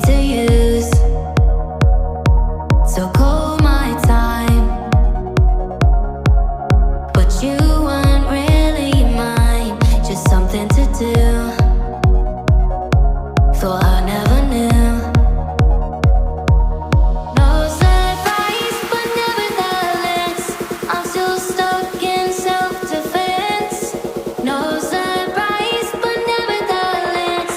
to use. So call my time, but you weren't really mine, just something to do. Thought I never knew. No surprise, but nevertheless, I'm still stuck in self-defense. No surprise, but nevertheless,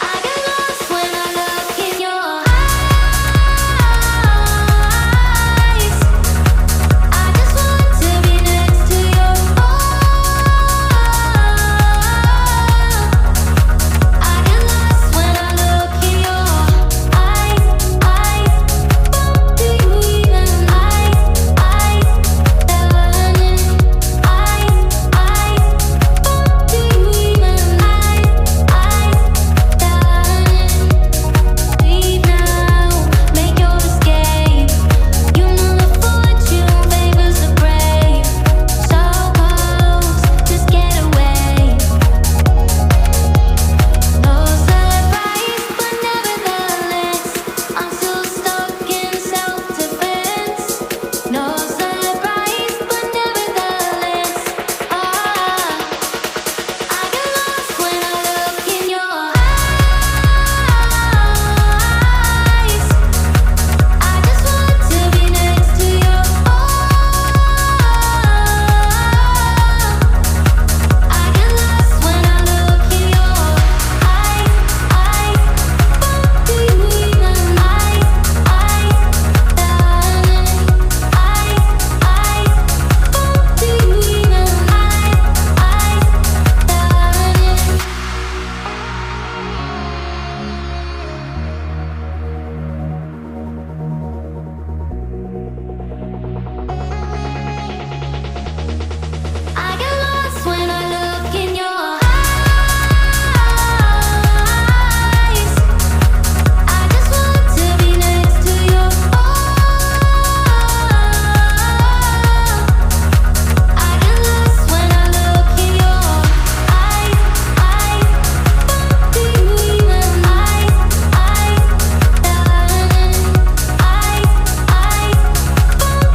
I get lost when I look in your eyes. I just want to be next to your I get lost when I look in your eyes. Do you even eyes? Learning do you even learning? Leave now, make your escape. You know the fortune favors the brave. So close, just get away. No surprise, but nevertheless, I'm still stuck in self-defense. No surprise, but nevertheless, I get lost when I look in your eyes. I just want to be next to your I get lost when I look in your eyes. Do you even learning? Do you even I get lost when I look in your eyes. I just want to be next to your I get lost when I look in your eyes. Do you even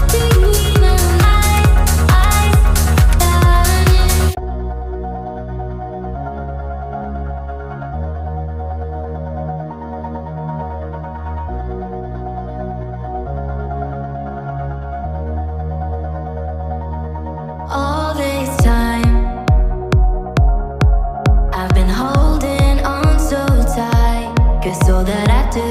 do you even all this time I've been holding on so tight, 'cause all that I do